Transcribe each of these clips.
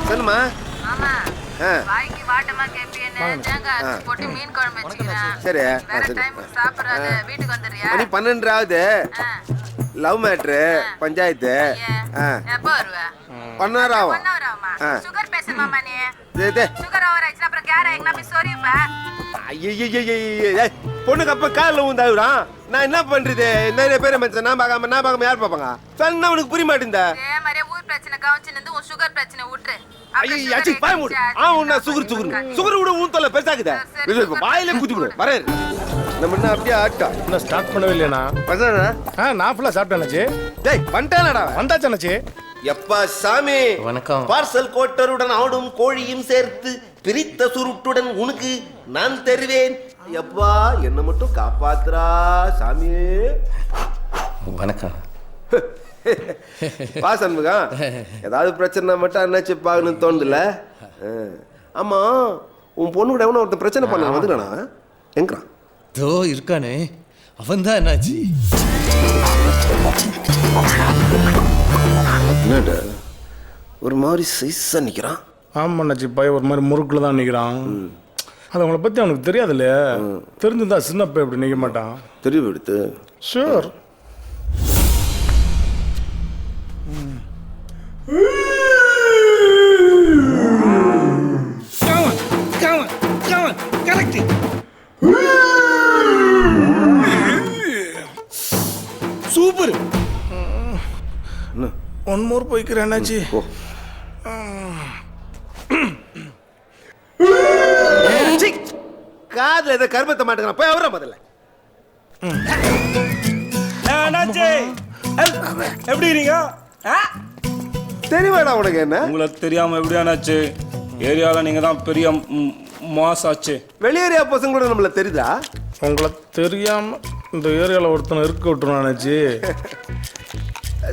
சொல்லுமா. மாமா வாய்க்கு வாட்டமா கேப்பியனே தேங்காய் அரைச்சு போட்டு மீன் குழம்பு வச்சிக்கிறேன். சரி வேற டைம் சாப்பிடுறாத வீட்டுக்கு வந்துறியா? மணி 12 ஆகுது. Love matter panchayat. எப்போ வருவ? 1 hour ஆகும். 1 hour ஆகுமா? சுகர் பேஷண்ட் மாமா நீ. சுகர் ஓவர் ஆயிடுச்சு அப்புறம் கேர எங்கனா போய் சொரியுப்ப. பொண்ணுக்கு அப்ப காலில் ஊந்தாவிடான். நான் என்ன பண்றது? நிறைய பேரை மச்சான் நான் பார்க்காம யார் பார்ப்பாங்க? சொன்னா உனக்கு புரிய மாட்டேங்குதா? அதே மாதிரியே ஊர் பிரச்சனை கவனிச்சு உன் சுகர் பிரச்சனை விட்டுரு. சுகர் விட ஊன் தொல்லை பெருசாக்குதா? வாயில குத்தி விடு. வரேன் நம்ம என்ன அப்படியே ஆட்டா இன்னும் ஸ்டார்ட் பண்ணவே இல்லையாண்ணா? நான் ஃபுல்லாக சாப்பிட்டேன்னாச்சு. டேய் பண்ணிட்டானடா? வந்தாச்சாச்சு. எப்பா சாமி வணக்கம். பார்சல் கோட்டருடன் ஆடும் கோழியும் சேர்த்து பிரித்த சுருட்டுடன் உனக்கு நான் தருவேன். எப்பா என்ன மட்டும் காப்பாத்துறா சாமி. வணக்கம். வா சண்முகம். ஏதாவது பிரச்சனை மட்டும் என்னாச்சு பாக்கணும்னு தோணுதுல? ஆமா உன் பொண்ணு கூட எவனோ ஒருத்தர் பிரச்சனை பண்ண வந்துட்டானா? எங்கிறான்? தோ இருக்கானே அவன் தான். என்னாச்சு? என்னடா ஒரு மாதிரி சைஸா நிக்கிறான்? ஆமாண்ணாச்சி பையன் ஒரு மாதிரி முறுக்குல தான் நிற்கிறான். அது அவங்கள பற்றி அவனுக்கு தெரியாது இல்லையா? தெரிஞ்சுதான் சின்ன பையன் இப்படி நிற்க மாட்டான். தெரியும் எடுத்து. ஷூர். சூப்பர். ஒன் மோர் போய்க்கிறேன் என்னாச்சு? காதுல ஏதோ கருமத்தை மாட்டேங்கிறான். போய் அவர முதல்ல. எப்படி இருக்கீங்க? தெரியுமாடா உனக்கு? என்ன உங்களுக்கு தெரியாம எப்படியானாச்சு? ஏரியாவில் நீங்க தான் பெரிய மாஸ் ஆச்சு. வெளியேரியா பசங்க கூட நம்மள தெரியுதா? உங்களை தெரியாம இந்த ஏரியாவில் ஒருத்தனை இருக்க விட்டுருவானாச்சு.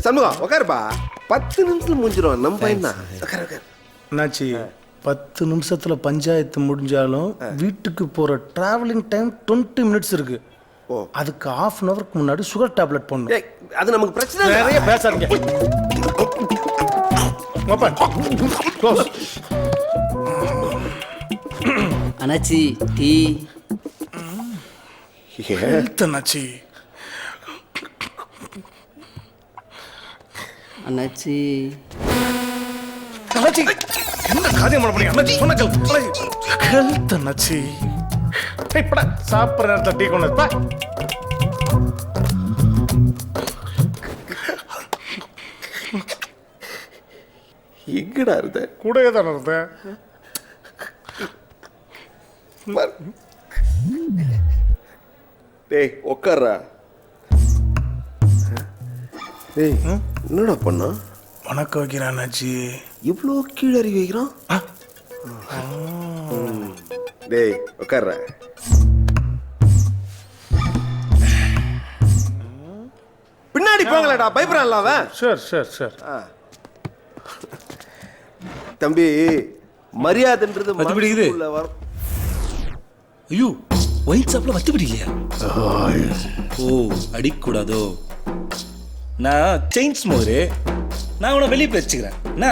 சண்முகம் உட்காருப்பா. 10 நிமிஷத்துல முடிஞ்சிடும் நம்ம பையன் தான். என்னாச்சு? 10 நிமிஷத்துல பஞ்சாயத்து முடிஞ்சாலும் வீட்டுக்கு போற டிராவலிங் டைம் 20 மினிட்ஸ் இருக்கு. அதுக்கு 1/2 hour முன்னாடி சுகர் டேப்லெட் போடணும். அது நமக்கு பிரச்சனை. நிறைய பேசாதீங்க. அண்ணாச்சி டீ. ஹெல்த் அண்ணாச்சி. அண்ணாச்சி அண்ணாச்சி என்ன காரியம் பண்ண போறீங்க? அண்ணாச்சி சொன்ன கேளு. ஹெல்த் அண்ணாச்சி. இப்படா சாப்பிட்ற நேரத்தில் டீ கொண்டு வா. எங்கடா இருந்த? கூடவே தானே இருந்தேன். டேய் உட்கார்றா. டேய் என்னடா பண்ணா? வணக்கம் வைக்கிறான் அண்ணாச்சி. இவ்வளோ கீழே அறிவி வைக்கிறான். டேய் உட்கார்றா. பின்னாடி போங்களடா பயப்படான்ல அவன். சரி சரி சரி. தம்பி மரியாதைன்றது வத்தி பிடிக்குது. ஐயோ ஒயிட் ஷாப்ல வத்தி பிடிக்கலையா? ஓ அடிக்கூடாதோ? நான் செயின் ஸ்மோரு. நான் உன வெளியே வச்சுக்கிறேன். என்ன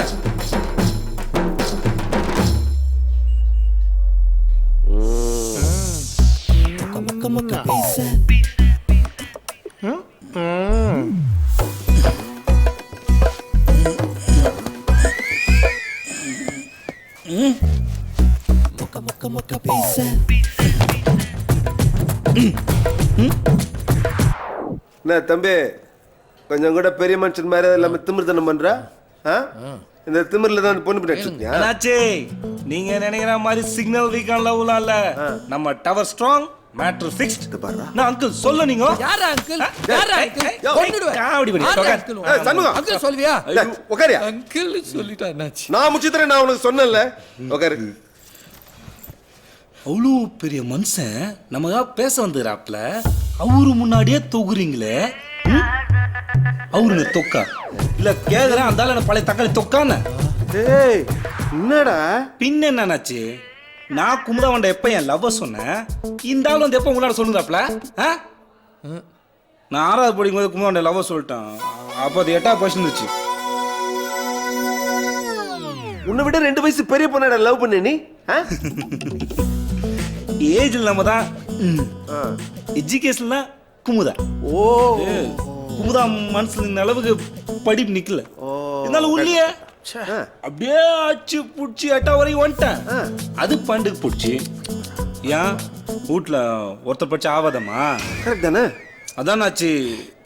என்ன தம்பி கொஞ்சம் கூட பெரிய மனுஷன் மாதிரி இல்லாம திமிர்த்தனம் பண்ற? இந்த திமிர்ல தான் பொண்ணு பின்னாடி. நீங்க நினைக்கிற மாதிரி சிக்னல் வீக்கான் லவ்லாம் இல்ல. நம்ம டவர் ஸ்ட்ராங், மேட்டர் ஃபிக்ஸ்ட். நான் அங்கிள் சொல்ல நீங்க யாரா அங்கிள்? யாரா அங்கிள்? கொன்னுடுவேன். காவடி பண்ணி சண்முகம் அங்கிள் சொல்வியா? உட்காரியா? அங்கிள் சொல்லிட்டா என்னாச்சு? நான் முச்சித்தரேன். நான் உனக்கு சொன்னேன்ல. உட்காரு. அவ்வளோ பெரிய மனுஷன் நமக்கா பேச வந்துறாப்ல. அவரு முன்னாடியே தொகுறீங்களே. அவரு தொக்கா இல்ல கேக்குறேன். அந்த பழைய தக்காளி தொக்கான. டேய் என்னடா பின்ன என்னாச்சு? நான் குமுதவண்ட எப்ப என் லவ் சொன்னேன். இந்த ஆள் வந்து எப்ப முன்னாடி சொல்லுங்கிறாப்ல. நான் 6வது படிக்கும் போது குமுதவண்ட லவ் சொல்லிட்டேன். அப்போ அது 8வது பர்சன் இருந்துச்சு. உன்னை விட 2 வயசு பெரிய பொண்ணாட லவ் பண்ண நீ ஏஜ்ல நம்ம தான் எஜுகேஷன்ல குமுதா. ஓ குமுதா மனசுல இந்த அளவுக்கு படிப்பு நிக்கல. இருந்தாலும் உள்ளியே அப்படியே அச்சு புடிச்சு எட்டா வரைக்கும் வந்துட்டேன். அது பண்டுக்கு பிடிச்சி ஏன் வீட்டில் ஒருத்தர் படிச்சு ஆவாதம்மா? கரெக்ட் தானே? அதான் ஆச்சு.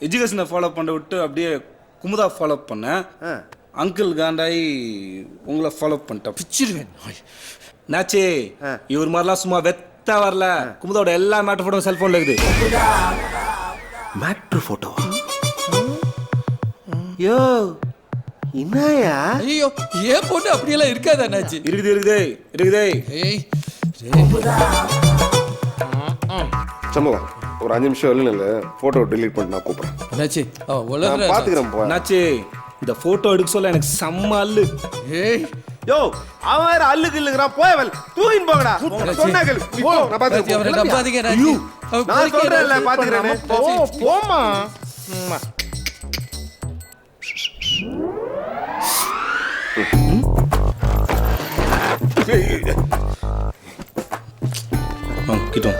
எஜுகேஷனை ஃபாலோ பண்ண விட்டு அப்படியே குமுதா ஃபாலோ பண்ணேன். அங்கிள் காண்டாயி உங்களை ஃபாலோ பண்ணிட்டேன். பிச்சிருவேன் நாச்சே. இவர் மாதிரிலாம் சும்மா வெத்தா வரல. குமுதாவோட எல்லா மேட்டர் ஃபோட்டோ செல்ஃபோனில் இருக்குது. Matter photo? யோ என்னயா? ஐயோ ஏன் போட்டு அப்படியெல்லாம் இருக்காது அண்ணாச்சி. இருக்குது இருக்குது இருக்குதே. ஏய் சம்பவம் ஒரு 5 நிமிஷம் இல்லை ஃபோட்டோ டெலீட் பண்ணி நான் கூப்பிட்றேன். அண்ணாச்சி நான் பார்த்துக்கிறேன் போ. நாச்சே இந்த ஃபோட்டோ எடுக்க சொல்ல எனக்கு செம்ம அல்லு. ஏய் யோ அவன் வேற அல்லுக்கு இல்லுக்குறான். போயவல் தூக்கின்னு போங்கடா. சொன்னார்கள் போ நான் பார்த்துக்கிறேன். அவரை நம்பாதீங்க அண்ணாச்சி. நான் சொல்றேன்ல பார்த்துக்கிறேன். போமா கிட்டோம்.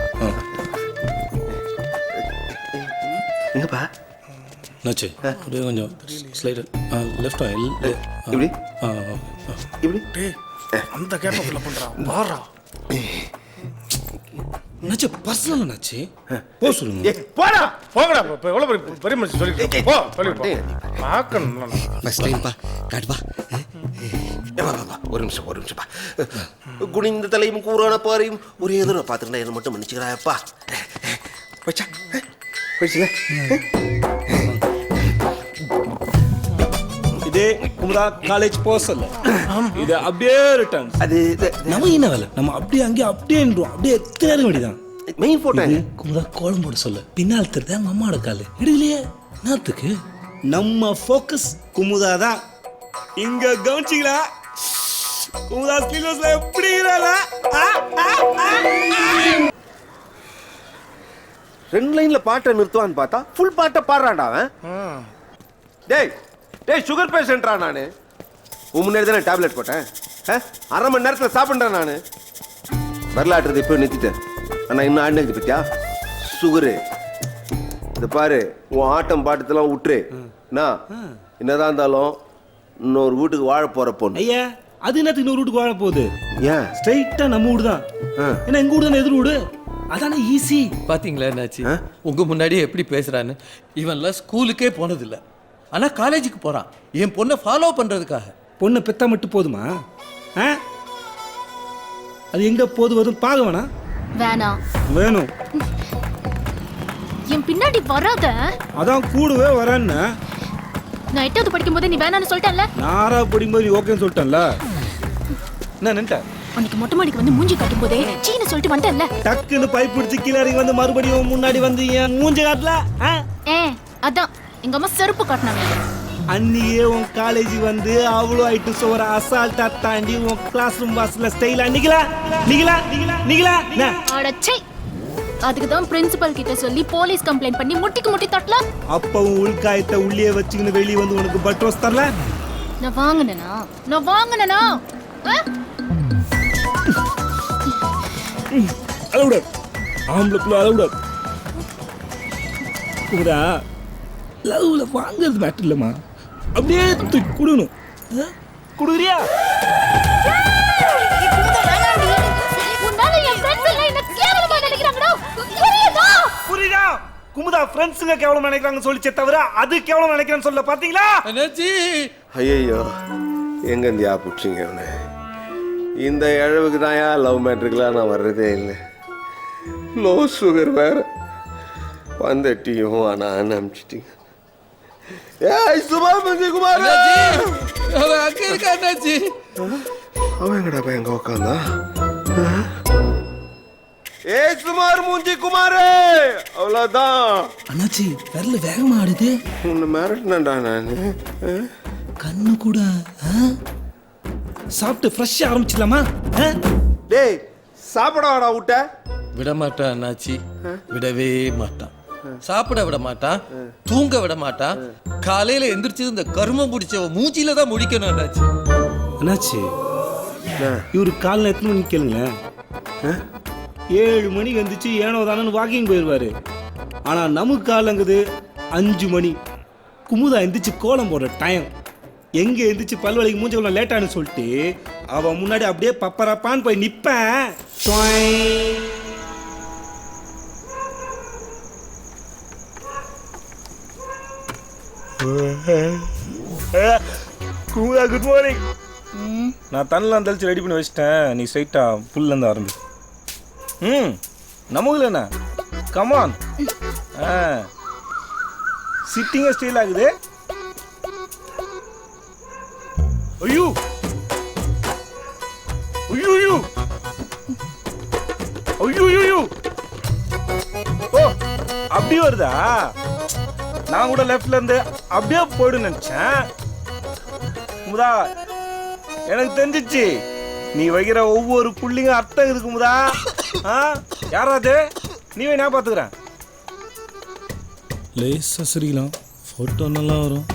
எங்கப்பா? நாச்சே அப்படியே கொஞ்சம் ஸ்லைடர் லெஃப்ட் இப்படி இப்படி அந்த கேப்பக்குள்ள பண்றான் வாரா. நாச்சே பர்சனல் நாச்சே போ சொல்லுங்க. போடா போங்கடா. இப்போ எவ்வளோ பெரிய மனுஷன் சொல்லிட்டு போ சொல்லி பார்க்கணும். ஃபர்ஸ்ட் டைம் பா காட்டுப்பா. ஒரு நிமிஷம் பா. குனிந்த தலையும் கூறான பாறையும் ஒரே தடவை பார்த்துக்கிட்டா என்ன மட்டும் மன்னிச்சுக்கிறாயப்பா. போச்சா போயிடுச்சுல. இதே குமுதா காலேஜ் போக சொல்ல இது அப்படியே ரிட்டர்ன். அது நம்ம என்ன வேலை? நம்ம அப்படியே அங்கேயே அப்படியே அப்படியே எத்தனை நேரம் வேண்டிதான். மெயின் போட்டோ குமுதா கோலம் போட சொல்ல பின்னால் தெரியுதா அம்மாவோட காலு எடுக்கலையே நாத்துக்கு. நம்ம ஃபோக்கஸ் குமுதா தான். இங்க கவனிச்சிங்களா? குமுதா ஸ்லீவ்லெஸ்ல எப்படி இருக்காளா? 2 லைன்ல பாட்டை நிறுத்துவான்னு பார்த்தா ஃபுல் பாட்டை பாடுறான்டா அவன். டேய் டேய் சுகர் பேஷண்ட்ரா நானு. முன்னாடி தானே டேப்லெட் போட்டேன். 1/2 மணி நேரத்தில் சாப்பிட்றேன் நான். வரலாற்றுறது இப்போ நிறுத்திட்டேன். ஆனால் இன்னும் ஆடினது பத்தியா சுகரு. இந்த பாரு உன் ஆட்டம் பாட்டத்தெல்லாம் விட்டுரு. என்னதான் இருந்தாலும் இன்னொரு வீட்டுக்கு வாழ போற பொண்ணு. ஐயா அது என்னத்துக்கு இன்னொரு வீட்டுக்கு வாழ போகுது? ஏன் ஸ்ட்ரைட்டா நம்ம வீடு தான். ஏன்னா எங்க வீடு தானே எதிர் வீடு. அதானே ஈஸி. பாத்தீங்களா என்னாச்சு உங்க முன்னாடியே எப்படி பேசுறான்னு. இவன்லாம் ஸ்கூலுக்கே போனதில்ல, ஆனா காலேஜுக்கு போறான் என் பொண்ணை ஃபாலோ பண்றதுக்காக. பொண்ணை பெத்தா மட்டும் போதுமா? அது எங்க போதுவதும் பார்க்க வேணாம். வேணாம் வேணும். என் பின்னாடி வராத. அதான் கூடவே வரேன்னு. நான் 8வது படிக்கும் போது நீ வேணான்னு சொல்லிட்டேன்ல. நாரா படிக்கும்போது நீ ஓகேன்னு சொல்லிட்டேன்ல. என்ன நின்ட்ட? உனக்கு மொட்டை மாடிக்கு வந்து மூஞ்சி காட்டும் போதே சீன சொல்லிட்டு வந்தேன்ல. டக்குன்னு பைப் பிடிச்சி கீழே இறங்கி வந்து மறுபடியும் முன்னாடி வந்து என் மூஞ்சி காட்டல. அதான் எங்க அம்மா செருப்பு காட்டினாங்க. அன்னியே உன் காலேஜ் வந்து அவ்வளோ ஆயிட்டு சோற அசால்ட்டா தாண்டி உன் கிளாஸ் ரூம் வாசல்ல ஸ்டைலா நிகழா. அடச்சே, அதுக்கு தான் பிரின்சிபல் கிட்ட சொல்லி போலீஸ் கம்ப்ளைண்ட் பண்ணி முட்டிக்கு முட்டி தட்டலாம். அப்பவும் உள்காயத்தை உள்ளே வச்சுக்கின்னு வெளியே வந்து உனக்கு பட்ரோஸ் தரல. நான் வாங்கினேனா அளவுட ஆம்பளுக்குள்ள அளவுட கூடா லவ்ல வாங்குறது மேட்டர் இல்லம்மா. அப்படியே தூக்கி கொடுக்கணும். கொடுக்குறியா? புரியுதா? குமுதா ஃப்ரெண்ட்ஸுங்க கேவலம் நினைக்கிறாங்க சொல்லிச்சே தவிர அது கேவலம் நினைக்கிறேன்னு சொல்ல பாத்தீங்களா? என்னாச்சு? ஐயோ எங்க இந்தியா பிடிச்சிங்க அவனை. இந்த இழவுக்கு தான் லவ் மேட்ருக்கெலாம் நான் வர்றதே இல்லை. லோ சுகர் வேற வந்த டீயும் ஆனால் அனுப்பிச்சிட்டீங்க. ஏய் சுபாஷ் குமார் அவன் அங்க இருக்கா அண்ணாச்சி. அவன் எங்கடா போய் எங்க உட்காந்தா? ஏய் சுமார் மூஞ்சி குமாரே அவ்வளோதான். அண்ணாச்சி விரல வேகமா ஆடுது. உன்னை மிரட்டினேன்டா நான். கண்ணு கூட சாப்பிட்டு ஃப்ரெஷ்ஷா ஆரம்பிச்சிடலாமா? டேய் சாப்பிட வாடா விட்ட. விட மாட்டான் அண்ணாச்சி, விடவே மாட்டான். சாப்பிட விட மாட்டான், தூங்க விட மாட்டான். காலையில எந்திரிச்சு இந்த கருமம் பிடிச்சவ மூச்சில தான் முடிக்கணும் அண்ணாச்சி. அண்ணாச்சி இவரு காலைல எத்தனை மணிக்கு கேளுங்களேன் 7 மணிக்கு வந்துச்சு ஏனோ தானு வாக்கிங் போயிடுவாரு. ஆனால் நமக்கு காலங்குது 5 மணி. குமுதா எந்திரிச்சு கோலம் போடுற டைம். எங்கே எந்திரிச்சு பல்வலிக்கு மூஞ்சி கொஞ்சம் லேட்டானு சொல்லிட்டு அவன் முன்னாடி அப்படியே பப்பரப்பான்னு போய் நிற்பேன். Kumudha good morning. நான் தண்ணெலாம் தெளிச்சு ரெடி பண்ணி வச்சிட்டேன். நீ ஸ்ட்ரைட்டாக புல்லேருந்து ஆரம்பி. நமக்கு என்ன கமான். சிட்டிங்க ஸ்டைல் ஆகுது. ஐயோ ஐயோ ஐயோ ஐயோ ஐயோ. ஓ அப்படி வருதா? நான் கூட லெஃப்ட்ல இருந்து அப்படியே போயிடு நினைச்சேன். குமுதா எனக்கு தெரிஞ்சிச்சு நீ வைக்கிற ஒவ்வொரு புள்ளிங்க அர்த்தம் இருக்கு குமுதா. யாராவது நீ நான் பார்த்துக்கிறேன். லேசா சரிக்கலாம், ஃபோட்டோ நல்லா வரும்.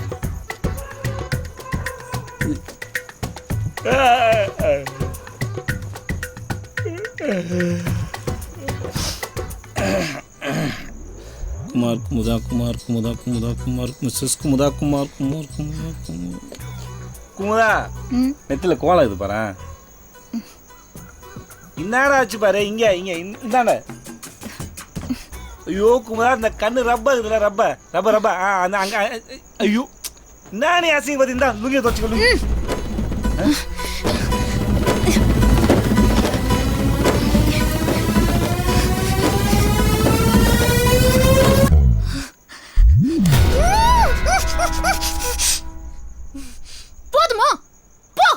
குமார் குமுதா குமார் குமுதா குமுதா குமார் மிஸ்ஸஸ் குமுதா குமார் குமார் குமார் குமார் குமுதா நெத்தில கோலம் இது பாரு. இன்னாடா ஆச்சு பாரு. இங்க இங்க இந்தாண்ட. ஐயோ குமுதா இந்த கண்ணு ரப்ப இருக்குல்ல, ரப்ப ரப்ப ரப்ப அந்த அங்க. ஐயோ நானே அசிங்க பார்த்து இந்தா லுங்கிய துவச்சிக்கொள்ளு. போதுமா போ.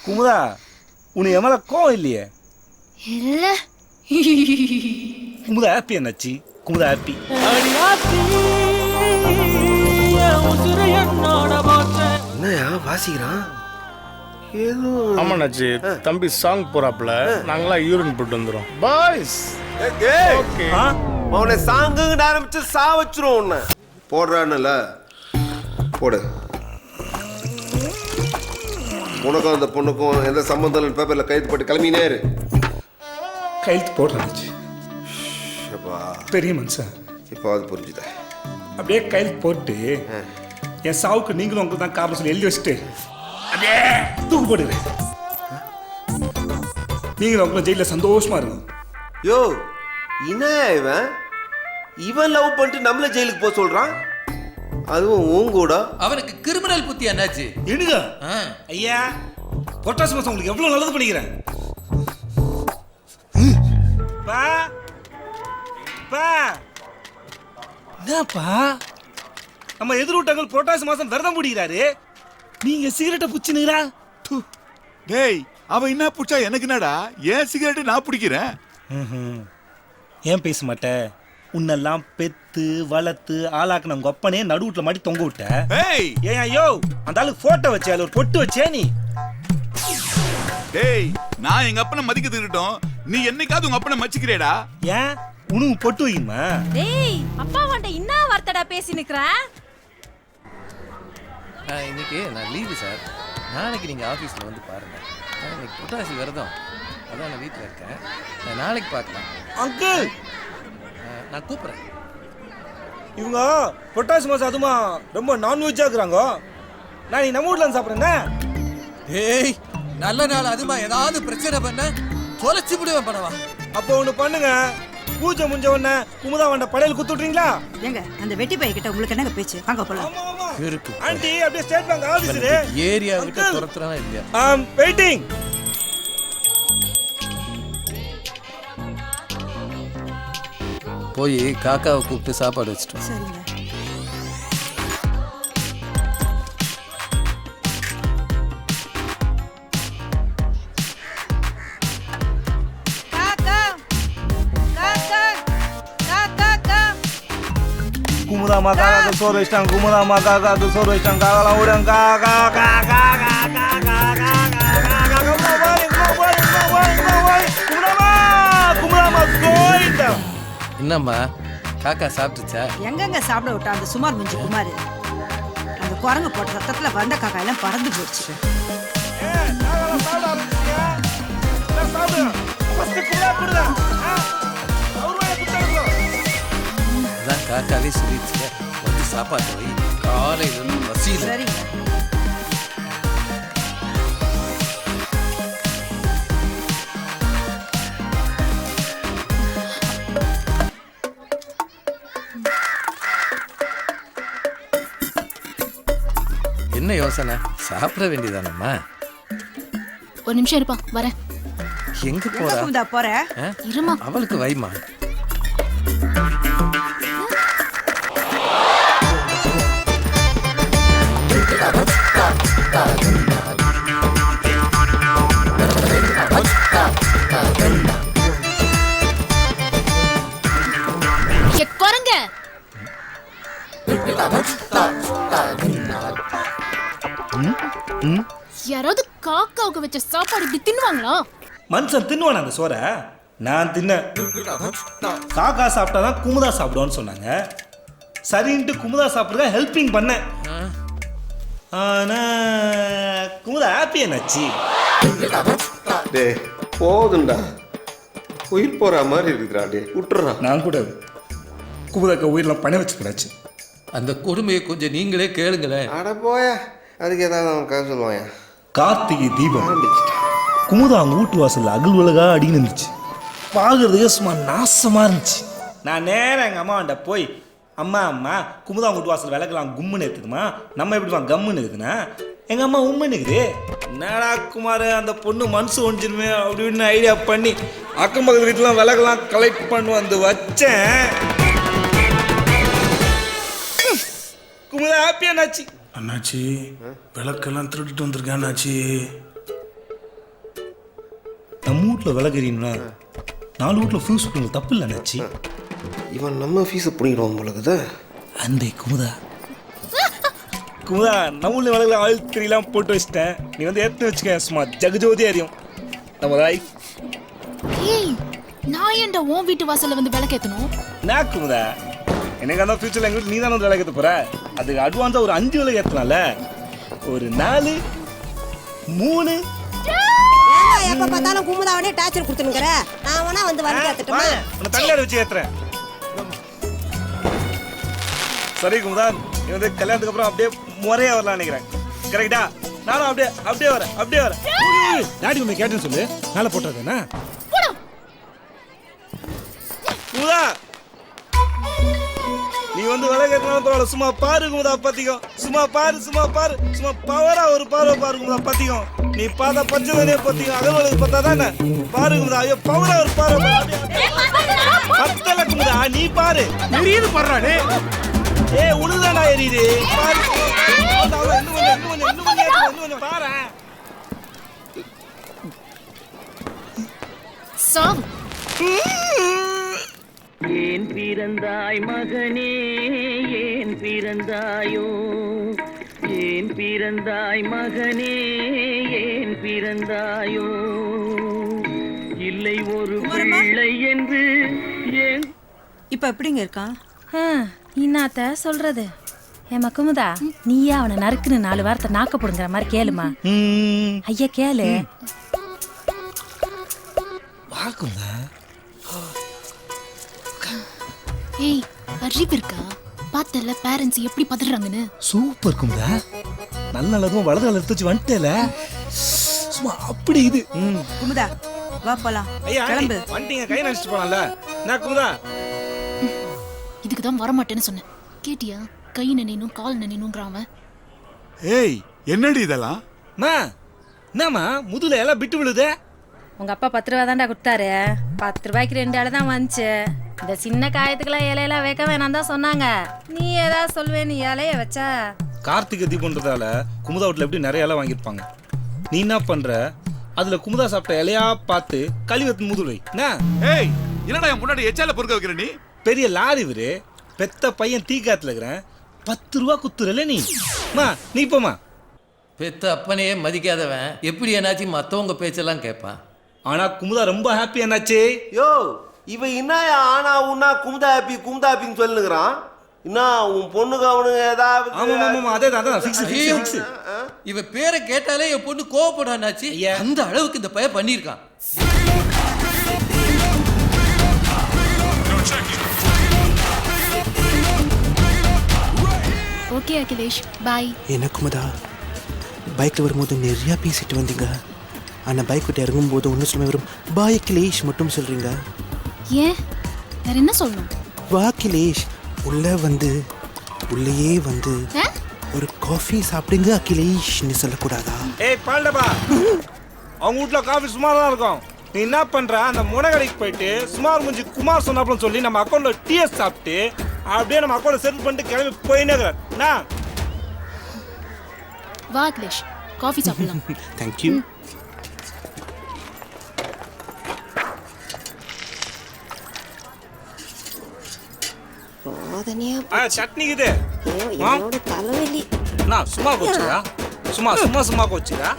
குமுதா உனக்கு என் மேல கோவம் இல்லையே? இல்ல. குமுதா ஹாப்பி என்னாச்சு? குமுதா ஹாப்பி. என்னையா வாசிக்கிறான் ஏதோ? ஆமாண்ணாச்சி, தம்பி சாங் போறாப்புல, நாங்களாம் யூரின் போட்டு வந்துடும். பாய்ஸ் அவனை சாங்குன்னு ஆரம்பிச்சு சா வச்சிரும். உன்னை போடுறான்ல போடு. உனக்கும் அந்த பொண்ணுக்கும் எந்த சம்பந்தம் பேப்பர்ல கைது போட்டு கிளம்பினே இரு. கையெழுத்து போடுறாச்சு பெரிய மனுஷன். இப்போ அது புரிஞ்சுதா? அப்படியே கையெழுத்து போட்டு என் சாவுக்கு நீங்களும் உங்களுக்கு தான் காரணம் சொல்லி எழுதி வச்சுட்டு அப்படியே தூக்கு போடுங்க. நீங்களும் உங்களை ஜெயிலில் சந்தோஷமா இருக்கும். யோ என்ன இவன் இவன் லவ் பண்ணிட்டு நம்மள ஜெயிலுக்கு போக சொல்றான்? அதுவும் உன் கூட. அவனுக்கு கிரிமினல் புத்தி என்னாச்சு? எடுங்க ஐயா. பொட்டாசி மாசம் உங்களுக்கு எவ்வளவு நல்லது பண்ணிக்கிறேன். பா பா என்னப்பா நம்ம எதிர்விட்டங்கள் பொட்டாசி மாசம் விரதம் பிடிக்கிறாரு. நீங்க சிகரெட்டை புச்சுனுங்களா? டேய் அவன் என்ன புடிச்சா எனக்கு என்னடா? ஏன் சிகரெட் நான் பிடிக்கிறேன். ஏன் பேச மாட்டேன்? உன்னெல்லாம் பெத்து வளர்த்து ஆளாக்குன உங்க அப்பனே நடுவுட்ல மாட்டி தொங்க விட்ட. ஏன் ஐயோ அந்த ஆளுக்கு போட்டோ வச்சே, அதுல ஒரு பொட்டு வச்சே நீ. டேய் நான் எங்க அப்பனை மதிக்கிறது இருக்கட்டும், நீ என்னைக்காவது உங்க அப்பனை மச்சிக்கிறேடா? ஏன் உனக்கு பொட்டு வைக்குமா? டேய் அப்பா வண்ட என்ன வார்த்தைடா பேசி நிக்கறேன்? இன்னைக்கு நான் லீவு சார். நாளைக்கு நீங்கள் ஆஃபீஸில் வந்து பாருங்கள். இன்னைக்கு புட்டாசி விரதம், அதான் நான் வீட்டில் இருக்கேன். நான் நாளைக்கு பார்க்கலாம். அங்கிள் நான் கூப்பிட்றேன். இவங்க பொட்டாசி மாசம் அதுமா ரொம்ப நான்வெஜ்ஜாக இருக்கிறாங்க. நான் நீ நம்ம வீட்டில் வந்து சாப்பிட்றேன்னா? ஏய் நல்ல நாள் அதுமா ஏதாவது பிரச்சனை பண்ண தொலைச்சி விடுவேன் பண்ணவா. அப்போ ஒன்று பண்ணுங்க, பூஜை முடிஞ்ச உடனே குமுதா வண்ட படையல் குத்துட்றீங்களா? ஏங்க அந்த வெட்டி பைய கிட்ட உங்களுக்கு என்னங்க பேச்சு? வாங்க போலாம். இருக்கு ஆண்டி அப்படியே ஸ்டேட் பேங்க் ஆபீஸ்ல ஏரியா விட்டு துரத்துறானா இல்லையா? வெயிட்டிங். போய் காக்காவை கூப்பிட்டு சாப்பாடு வச்சுட்டோம். சரிங்க. குமுதாமா காக்காக்கு சோறு வச்சிட்டாங்க. குமுதாமா காக்காக்கு சோறு வச்சிட்டாங்க. காக்கெல்லாம் ஓடுங்க. காக்கா காக்கா காக்கா காக்கா குமுதாமா கோயிட்டா. என்னம்மா காக்கா சாப்பிட்டுச்சா? எங்கங்க சாப்பிட விட்டா அந்த சுமார் முஞ்சி குமார். அந்த குரங்கு போட்ட சத்தத்துல வந்த காக்கா எல்லாம் பறந்து போச்சு. லேட்டாவே சொல்லிடுச்சு வந்து சாப்பாடு வை காலையில பசியில் சரி என்ன யோசனை சாப்பிட வேண்டியதானம்மா ஒரு நிமிஷம் இருப்பா வரேன். எங்க போறா குமுதா போற ஆ? இருமா. அவளுக்கு வைமா குரங்க யாராவது காக்காவுக்கு வச்ச சாப்பாடு இப்படி தின்னுவாங்களா? மனுஷன் தின்னுவான் அந்த சோறை நான் தின்ன காக்கா சாப்பிட்டாதான் குமுதா சாப்பிடுவான்னு சொன்னாங்க சரின்ட்டு குமுதா சாப்பிட்றத ஹெல்பிங் பண்ணேன் ஆனா குமுதா ஹாப்பி என்னாச்சு டேய் போதும்டா உயிர் போற மாதிரி இருக்குடா டே விட்டுறா. நான் கூட குமுதாக்க உயிரெலாம் பணம் வச்சுக்கூடாச்சு அந்த கொடுமையை கொஞ்சம் நீங்களே கேளுங்களேன். அட போயா அதுக்கு ஏதாவது அவன் கதை சொல்லுவாயா. கார்த்திகை தீபம் குமுதா அவங்க வீட்டு வாசல்ல அகல் உலகா அடின்னு இருந்துச்சு பார்க்கறதுக்கே சும்மா நாசமா இருந்துச்சு நான் நேரம் எங்கள் அம்மாண்ட போய் அம்மா அம்மா குமுதா அவங்க வீட்டு வாசல் விளக்கலாம் கும்முன்னு இருக்குதுமா நம்ம எப்படிமா கம்முன்னு இருக்குதுன்னா எங்கள் அம்மா உம்முன்னு இருக்குது என்னடா குமார் அந்த பொண்ணு மனசு ஒழிஞ்சிருமே அப்படின்னு ஐடியா பண்ணி அக்கம் பக்கத்து வீட்டுலாம் விளக்கலாம் கலெக்ட் பண்ணி வந்து வச்சேன் குமுதா ஹாப்பியா நாச்சு அண்ணாச்சி விளக்கெல்லாம் திருடிட்டு வந்திருக்கேன் அண்ணாச்சி. நம்ம வீட்டில் விளக்குறீங்கன்னா 4 வீட்டில் ஃபியூஸ் விட்டுங்க தப்பு இல்லை அண்ணாச்சி இவன் நம்ம ஃபீஸை பிடிக்கிறோம் போலக்குது. அந்த குமுதா குமுதா நம்ம ஊரில் விளக்குல ஆயில் திரியெல்லாம் போட்டு வச்சிட்டேன் நீ வந்து எடுத்து வச்சுக்க சும்மா ஜகஜோதி அறியும் நம்ம லைஃப் ஏய் நான் ஏன்டா உன் வீட்டு வாசல்ல வந்து விளக்கேத்தணும்? நான் குமுதா எனக்கு அந்த ஃபியூச்சரில் எங்கள் வீட்டில் நீ தான் வந்து விளக்கேற்ற போகிற அதுக்கு அட்வான்ஸாக ஒரு 5 விளக்கு ஏற்றலாம்ல ஒரு 4 3 எப்ப பார்த்தாலும் குமுதாவனே டார்ச்சர் கொடுத்துனுங்கற நான் வேணா வந்து ஏத்துட்டுமா உன்னை தள்ளியாட வச்சு ஏற்றுறேன் சரி குமுதா நீ வந்து கல்யாணத்துக்கு அப்புறம் அப்படியே முறையாக வரலாம் நினைக்கிறேன் கரெக்டா நானும் அப்படியே வரேன் டாடி உன்னை கேட்டேன்னு சொல்லு மேலே போட்டுறதுண்ணா குமுதா நீ வந்து விளக்கேற்றினாலும் பரவாயில்ல சும்மா பாரு குமுதா பத்திக்கும் சும்மா பாரு சும்மா பவரா ஒரு பார்வை பாரு குமுதா பத்திக்கும் நீ பார்த்தா பச்சை தண்ணியை பத்திக்கும் அகல் பார்த்தா தானே பாரு குமுதா ஐயோ பவரா ஒரு பார்வை பத்தல குமுதா நீ பாரு எரியுது பாடுறானே ஏ உழுதாடா எரியுது பாரு இன்னும் கொஞ்சம் பாரு சாவு. ஏன் பிறந்தாய் மகனே ஏன் பிறந்தாயோ ஏன் பிறந்தாய் மகனே ஏன் பிறந்தாயோ இல்லை ஒரு பிள்ளை என்று ஏன் இப்ப எப்படிங்க இருக்கான்? இன்னாத்த சொல்றது ஏமா குமுதா நீயே அவனை நறுக்குன்னு 4 வாரத்தை நாக்க போடுங்கிற மாதிரி கேளுமா. ஐயா கேளு. வாக்குதா ஏய் அறிவு இருக்கா? பார்த்தல பேரண்ட்ஸ் எப்படி பதறாங்கன்னு. சூப்பர் குமுதா நல்லதும் வலது கால எடுத்து வச்சு வந்துட்டேல சும்மா அப்படி இது குமுதா வா போலாம். ஐயா வண்டிங்க கை நடிச்சிட்டு போலாம்ல நான் குமுதா இதுக்கு தான் வர மாட்டேன்னு சொன்னேன். கேட்டியா? கை நனைனும் கால் நனைனும்ங்கறான் அவன். ஏய் என்னடி இதெல்லாம்? என்னம்மா முதுல எல்லாம் விட்டு விழுதே உங்க அப்பா 10 ரூபா தான்டா கொடுத்தாரு. 10 ரூபாய்க்கு 2 இலை தான் வந்துச்சு. இந்த சின்ன காயத்துக்குலாம் இலையெல்லாம் வைக்க வேணாம் தான் சொன்னாங்க. நீ ஏதாவது சொல்வேன்னு இலைய வச்சா? கார்த்திகை தீபன்றதால குமுதா வீட்டில் எப்படி நிறைய இலை வாங்கியிருப்பாங்க. நீ என்ன பண்ற அதுல குமுதா சாப்பிட்ட இலையா பார்த்து கழிவத்து முதுலை ஏய் என்னடா என் முன்னாடி எச்சால பொறுக்க வைக்கிற நீ? பெரிய லாரி இவரு பெத்த பையன் டீ காத்துல இருக்கிறேன் 10 ரூபா குத்துறல நீ போமா. பெத்த அப்பனையே மதிக்காதவன் எப்படி என்னாச்சு மற்றவங்க பேச்செல்லாம் கேட்பான். ஆனா குமுதா ரொம்ப ஹாப்பி என்னாச்சு. யோ இவன் என்ன ஆனா உன்னா குமுதா ஹாப்பின்னு சொல்லுங்கிறான். என்ன உன் பொண்ணுக்கு அவனுக்கு ஏதாவது ஆமா அதே தான் ஃபிக்ஸ் இவ பேரை கேட்டாலே என் பொண்ணு கோவப்படாச்சு. அந்த அளவுக்கு இந்த பையன் பண்ணியிருக்கான். ஓகே அகிலேஷ் பாய். என்ன குமுதா, பைக்கில் வரும்போது நிறையா பேசிட்டு வந்தீங்க. ஆனால் பைக் விட்டு இறங்கும்போது ஒன்றும் சொல்ல வெறும் பாய் அகிலேஷ் மட்டும் சொல்கிறீங்க. ஏன் வேற என்ன சொல்லணும்? வா அகிலேஷ், உள்ளேயே வந்து ஆ? ஒரு காஃபி சாப்பிடுங்க அகிலேஷ்னு சொல்லக்கூடாதா? ஏய் பால்டப்பா, அவங்க வீட்டில் காஃபி சுமாராக தான் இருக்கும். நீ என்ன பண்ணுற, அந்த முனகடைக்கு போயிட்டு சுமார் முடிஞ்சு குமார் சொன்னாப்புலன்னு சொல்லி நம்ம அக்கௌண்ட்டில் டிஎஸ் சாப்பிட்டு அப்படியே நம்ம அக்கௌண்ட்டை செட்டில் பண்ணிட்டு கிளம்பி போயினே இருக்கிறேன். வா அகிலேஷ் காஃபி சாப்பிடலாம். தேங்க்யூ. சட்னி இது சும்மா கோச்சுக்கா, சும்மா கோச்சுக்கா.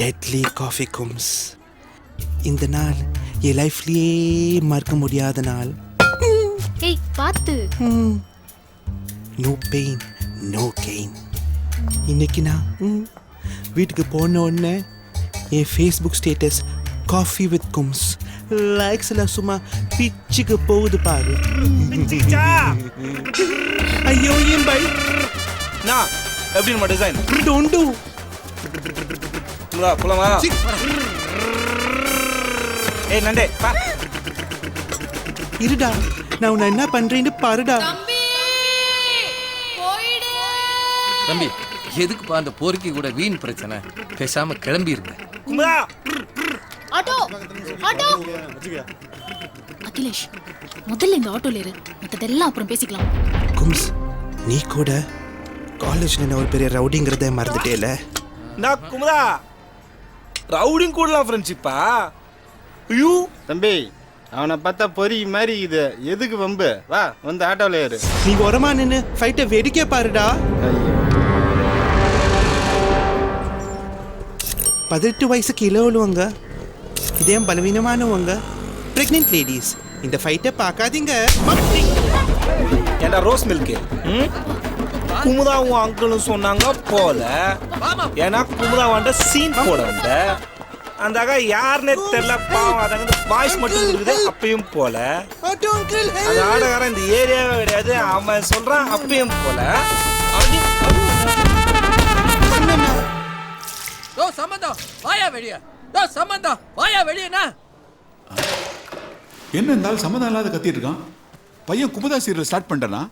Deadly coffee கும்ஸ். இந்த நாள் என் லைஃப்லயே மறக்க முடியாத நாள். ஏய் பாத்து. No pain no gain. இன்னைக்கு நான் வீட்டுக்கு போன உடனே என் ஃபேஸ்புக் ஸ்டேட்டஸ் காஃபி வித் கும்ஸ் லைக்ஸ் எல்லாம் சும்மா பிச்சுக்கு போகுது பாரு. ஐயோ ஏன் பை நான் எப்படி நம்ம டிசைன் டோன்ட் போலாமா? ஏய் நண்டே பா, இருடா, நான் உன்னை என்ன பண்றேன்னு பாருடா. தம்பி எதுக்குப்பா அந்த போரிக்கை கூட வீண் பிரச்சனை? பேசாம கிளம்பி இருங்க. Kumudha auto auto. அகிலேஷ் முதல்ல இந்த ஆட்டோல ஏறு, மத்ததெல்லாம் அப்புறம் பேசிக்கலாம். கும்ஸ், நீ கூட காலேஜ்ல என்ன ஒரு பெரிய ரவுடிங்கிறத மறந்துட்டேல? நான் குமுதா ரவுடிங் கூடலாம் ஃப்ரெண்ட்ஷிப்பா? ஐயோ தம்பி, அவனை பார்த்தா பொறி மாதிரி இது. எதுக்கு வம்பு? வா வந்து ஆட்டோல ஏறு. நீ உரமா நின்று ஃபைட்டை வேடிக்கை பாருடா. 18 வயசுக்கு இளவலுவங்க, இதே பலவீனமானவங்க, பிரெக்னென்ட் லேடிஸ் இந்த ஃபைட்டை பார்க்காதீங்க. ஏண்டா ரோஸ் மில்க், குமுதா உன் அங்கிளும் சொன்னாங்க போல. ஏன்னா குமுதா வந்து சீன் போட வந்த அந்த அக்கா யாருன்னே தெரியல பாவம். அதாங்க வாய்ஸ் மட்டும் இருக்குது அப்பயும் போல. அந்த ஆடகாரன் இந்த ஏரியாவே கிடையாது, அவன் சொல்றான் அப்பயும் போல. சம்பந்தம் வாயா வெளியே, சம்பந்தம் வாயா வெளியேனா. என்ன இருந்தாலும் சம்மதம் இல்லாத கத்திட்டு இருக்கான் பையன். குமுதா சீரியல் ஸ்டார்ட் பண்ணிட்டானா?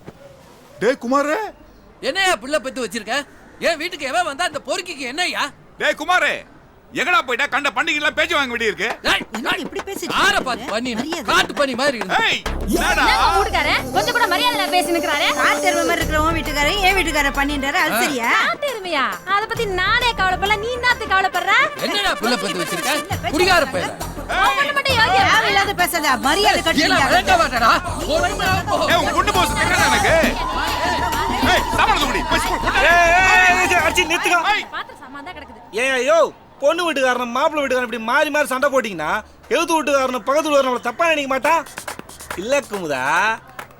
டேய் குமாரே, என்னையா பிள்ளை பெத்து வச்சிருக்க? என் வீட்டுக்கு எவன் வந்தா அந்த பொறுக்கிக்கு என்னையா? டேய் குமாரே, எங்கடா போயிட்டா? கண்ட பண்டிகைலாம் பேச்சு வாங்க வேண்டி இருக்கு. யார பார்த்து பண்ணி காட்டு பண்ணி மாதிரி இருக்கு. ஏய் என்னடா வீட்டுக்காரன் கொஞ்சம் கூட மரியாதை பேசி நிக்கறானே. காட்டு எருமை மாதிரி இருக்கிற உன் வீட்டுக்காரன் என் வீட்டுக்காரன் பண்ணிட்டாரு. அது சரியா? காட்டு எருமையா? அத பத்தி நானே கவலைப்படல, நீ என்னத்துக்கு கவலைப்படுற? என்னடா பிள்ளை பெத்து வச்சிருக்க? குடிகார பையன். அவன் மட்டும் யோகியா இல்லாத பேசாத, மரியாதை கட்டியா. வேണ്ട வாடா. ஏய் உன் குண்டு போஸ் என்னடா எனக்கு? ஏய் சாமான் குடி. ஏய் அச்சி நித்துங்க. பாத்திர சாமான் தான் கிடக்குது. ஏய் ஐயோ, பொண்ணு வீட்டுக்காரன் மாப்பிள்ளை வீட்டுக்காரன் இப்படி மாறி மாறி சண்டை போட்டிங்கன்னா எழுத்து வீட்டுக்காரன் பக்கத்து வீட்டுக்காரன் தப்பா நினைக்க மாட்டா? இல்ல குமுதா,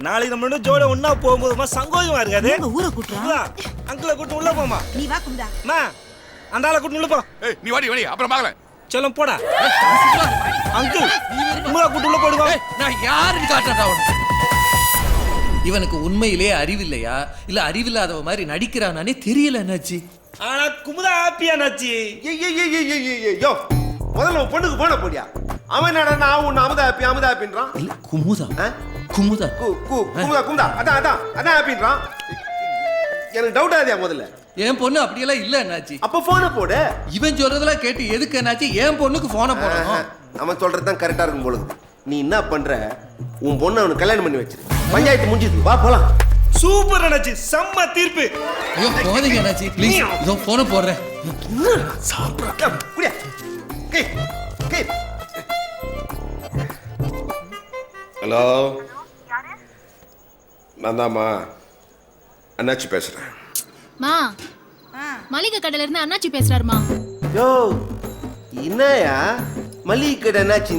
நாளைக்கு நம்ம ரெண்டும் ஜோட ஒன்னா போகும்போது சங்கோஜமா இருக்காது. ஊரை கூட்டுறா. அங்கிளை கூட்டு உள்ள போமா. நீ வா குமுதா. அந்த ஆளை கூட்டு உள்ள போ. ஏய் நீ வாடி அப்புறம் பார்க்கலாம். சொல்லும் போடா அங்கிள். குமுதா கூட்டு உள்ள போடுவா. நான் யாருன்னு காட்டுறா உனக்கு? இவனுக்கு உண்மையிலே அறிவில்லையா இல்ல அறிவில்லாதவ மாதிரி நடிக்கிறானே தெரியல. என்னாச்சு? ஆனா குமுதா ஹாப்பியா நாச்சி. யோ முதல்ல உன் பொண்ணுக்கு போன போடியா. அவன் என்னடா நான் உன்னை அமுதா ஹாப்பின்றான். இல்ல குமுதா குமுதா குமுதா அதான் ஹாப்பின்றான். எனக்கு டவுட் ஆகுதியா முதல்ல? என் பொண்ணு அப்படியெல்லாம் இல்ல. என்னாச்சு? அப்ப போனை போடு. இவன் சொல்றதெல்லாம் கேட்டு எதுக்கு என்னாச்சு? என் பொண்ணுக்கு போனை போடணும். அவன் சொல்றதுதான் கரெக்டா இருக்கும் பொழுது. நீ என்ன பண்ற, உன் பொண்ணு அவனுக்கு கல்யாணம் பண்ணி வச்சிரு. பஞ்சாயத்து முடிஞ்சது, வா போலாம். சூப்பர் அண்ணாச்சி, செம்ம தீர்ப்பு. ஐயோ போதீங்க அண்ணாச்சி, ப்ளீஸ் இதோ போனை போடுறேன். ஹலோ, நான் தான்மா அண்ணாச்சி பேசுறேன். மா மளிகை கடையில இருந்து அண்ணாச்சி பேசுறாருமா. யோ என்னயா மளிகை கடை அண்ணாச்சி?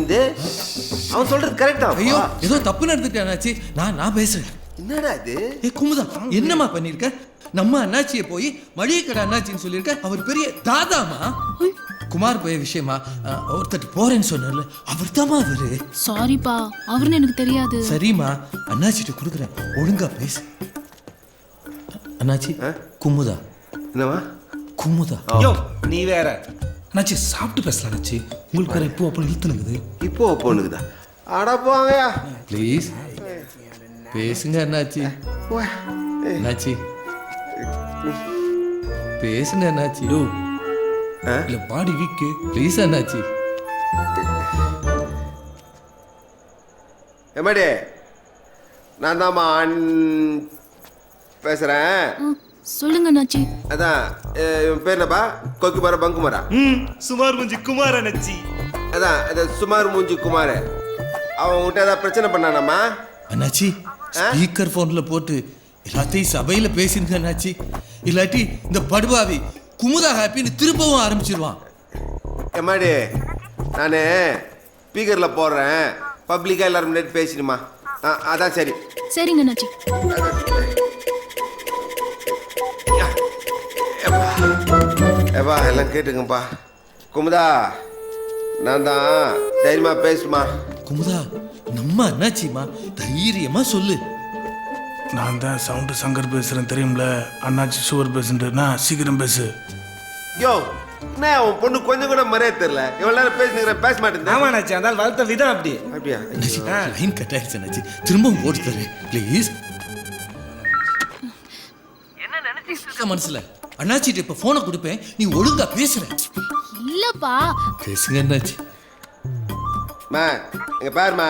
அவன் சொல்றது கரெக்டா? ஐயோ ஏதோ தப்பு நடந்துட்டேன் அண்ணாச்சி. நான் பேசுறேன். என்னடா இது? ஏ குமுதா, என்னம்மா பண்ணிருக்க? நம்ம அண்ணாச்சியை போய் மளிகை கடை அண்ணாச்சின்னு சொல்லியிருக்க. அவர் பெரிய தாதாமா. குமார் போய் விஷயமா ஒருத்தட்டு போறேன்னு சொன்னார்ல, அவர் தாமா அவரு. சாரிப்பா, அவருன்னு எனக்கு தெரியாது. சரிம்மா, அண்ணாச்சிட்ட கொடுக்குறேன், ஒழுங்கா பேசு. அண்ணாச்சி குமுதா. என்னவா குமுதா. யோ நீ வேற அண்ணாச்சி சாப்பிட்டு பேசலாம் அண்ணாச்சி. உங்களுக்கு வேற இப்போ அப்போ இழுத்துனுக்குது. இப்போ பொண்ணுக்குதா? அட போங்கயா ப்ளீஸ் பேசுங்க அண்ணாச்சி. அண்ணாச்சி பேசுங்க அண்ணாச்சி. யோ இல்லை பாடி வீக்கு. ப்ளீஸ் அண்ணாச்சி. எம்மாடி நான் தான்மா பேசுகிறேன். சொல்லுங்க அண்ணாச்சி. அதான் இவன் பேர் என்னப்பா? கொக்குமாரா பங்குமாரா? சுமார் மூஞ்சி குமார் அண்ணாச்சி. அதான் அது சுமார் மூஞ்சி குமார். அவன் உன்கிட்ட ஏதாவது பிரச்சனை பண்ணானாம்மா? அண்ணாச்சி ஸ்பீக்கர் போன்ல போட்டு எல்லாத்தையும் சபையில பேசிருங்க அண்ணாச்சி. இல்லாட்டி இந்த படுபாவி குமுதா ஹாப்பின்னு திரும்பவும் ஆரம்பிச்சிருவான். எம்மாடி நான் ஸ்பீக்கரில் போடுறேன், பப்ளிக்காக எல்லாரும் முன்னாடி பேசிடுமா? அதான் சரி. சரிங்க அண்ணாச்சி. ஏப்பா எல்லாம் கேட்டுங்கப்பா. குமுதா நான் தான், தைரியமா பேசுமா? குமுதா நம்ம அண்ணாச்சிமா, தைரியமா சொல்லு. நான் தான் சவுண்டு சங்கர் பேசுகிறேன் தெரியும்ல. அண்ணாச்சி சுகர் பேசுன்றா, சீக்கிரம் பேசு. யோ என்ன உன் பொண்ணு கொஞ்சம் கூட மரியாதை தெரியல. இவ்வளோ நேரம் பேசுனீங்க, பேச மாட்டேன். ஆமா அண்ணாச்சி, அந்த வளர்த்த விதம் அப்படி. அப்படியா? அண்ணாச்சி லைன் கட் ஆயிடுச்சு அண்ணாச்சி. திரும்பவும் போட்டு தரேன் ப்ளீஸ். என்ன நினைச்சிட்டு மனசுல அண்ணாச்சிட்ட இப்ப போனை கொடுப்பேன், நீ ஒழுங்கா பேசுற. இல்லப்பா. பேசுங்க அண்ணாச்சி. மா எங்க பாருமா,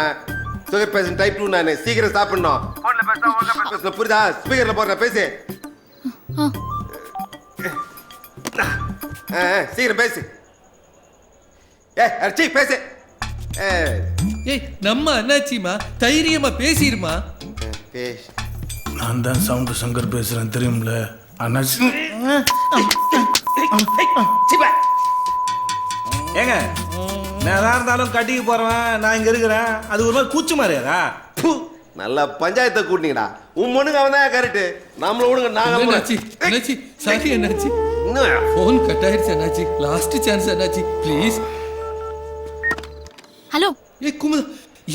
சுகர் பேஷண்ட் டைப் 2 நான். சீக்கிரம் சாப்பிடணும். ஃபோன்ல பேச ஒழுங்கா பேசணும், புரியுதா? ஸ்பீக்கர்ல போடுற பேசு. சீக்கிரம் பேசு. அர்ச்சி பேசு. ஏய் நம்ம அண்ணாச்சிமா, தைரியமா பேசிருமா. பேசு. நான் தான் சவுண்டு சங்கர் பேசுகிறேன் தெரியும்ல. அண்ணாச்சி ஏங்க நான் எதா இருந்தாலும் கட்டிக்கு போறவன் நான் இங்க இருக்கிறேன். அது ஒரு மாதிரி கூச்சு மாதிரியாதா? நல்ல பஞ்சாயத்தை கூட்டினீங்கடா. உன் மொண்ணுங்க அவன் தான் கரெக்ட். நம்மள விடுங்க. நாங்க அண்ணாச்சி அண்ணாச்சி சாரி அண்ணாச்சி. போன் கட் ஆயிடுச்சு அண்ணாச்சி. லாஸ்ட் சான்ஸ் அண்ணாச்சி ப்ளீஸ். ஹலோ. ஏ குமுதா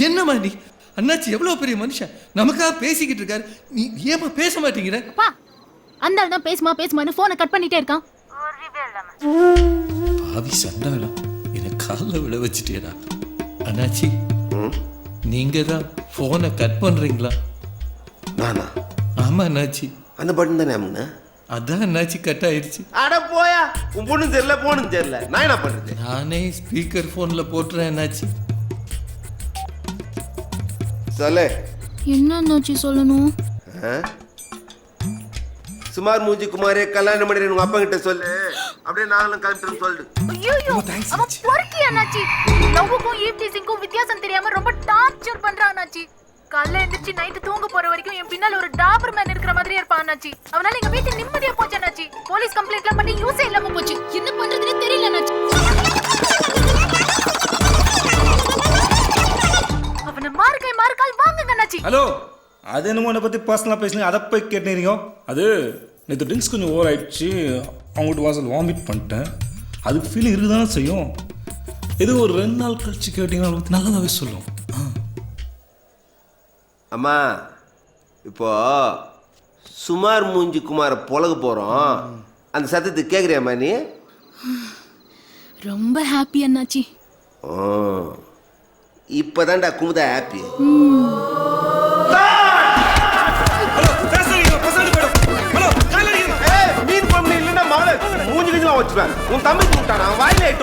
என்னம்மா நீ? அண்ணாச்சி எவ்வளவு பெரிய மனுஷன், நமக்காக பேசிக்கிட்டு இருக்காரு, நீ ஏமா பேச மாட்டேங்கிற? அப்பா அந்த ஆள் தான் பேசுமா பேசுமான்னு போனை கட் பண்ணிட்டே இருக்கான். பாவி சண்டாளம், என்னை காலில் விழ வச்சுட்டேடா. அண்ணாச்சி நீங்க தான் போனை கட் பண்றீங்களா? நானா? ஆமா அண்ணாச்சி. அந்த பட்டன் தானே அம்மா? அதான் அண்ணாச்சி கட் ஆயிடுச்சு. அட போயா, உன் பொண்ணு தெரியல போனும் தெரியல, நான் என்ன பண்றது? நானே ஸ்பீக்கர் போன்ல போட்டுறேன் அண்ணாச்சி. சொல்லு. என்ன அண்ணாச்சி சொல்லணும்? சுமார் மூஞ்சி குமாரே கல்யாணம் பண்ணி உங்க அப்பா கிட்ட சொல்லு, அப்படியே நாங்களும் கிளம்பிட்டு சொல்லு. ஐயோ அவன் பொறுக்கி அண்ணாச்சி. லவ்வுக்கும் ஈவ்டீசிங்க்கும் வித்தியாசம் தெரியாம ரொம்ப டார்ச்சர் பண்றான் அண்ணாச்சி. காலைல எந்திரிச்சு நைட்டு தூங்க போற வரைக்கும் என் பின்னால ஒரு டாபர் மேன் இருக்கிற மாதிரியே இருப்பான் அண்ணாச்சி. அவனால எங்க வீட்டு நிம்மதியா போச்சு அண்ணாச்சி. போலீஸ் கம்ப்ளைண்ட்லாம் பண்ணி யூஸே இல்லாம போச்சு. என்ன பண்றதுன்னே தெரியல அண்ணாச்சி. அவனை மார்க்கால் வாங்குங்க அண்ணாச்சி. ஹலோ, அது என்னமோ என்னை பற்றி பர்சனலாக பேசுனீங்க, அதை போய் கேட்டுறீங்க. அது நேற்று ட்ரிங்க்ஸ் கொஞ்சம் ஓவர் ஆயிடுச்சு, அவங்கள்ட்ட வாசல் வாமிட் பண்ணிட்டேன். அதுக்கு ஃபீலிங் இருக்குது தானே செய்யும். இது ஒரு 2 நாள் கழிச்சு கேட்டிங்கன்னா பற்றி நல்லதாகவே சொல்லும். அம்மா இப்போ சுமார் மூஞ்சி குமார பொழக போகிறோம், அந்த சத்தத்தை கேட்குறியாம்மா நீ? ரொம்ப ஹாப்பி அண்ணாச்சி. இப்போதான்டா குமுதா ஹாப்பி. மீன் பண்ணி இல்லைன்னா மகளை மூஞ்சி கிஞ்சி வச்சுருவேன். உன் தம்பி கூப்பிட்டானா வாயில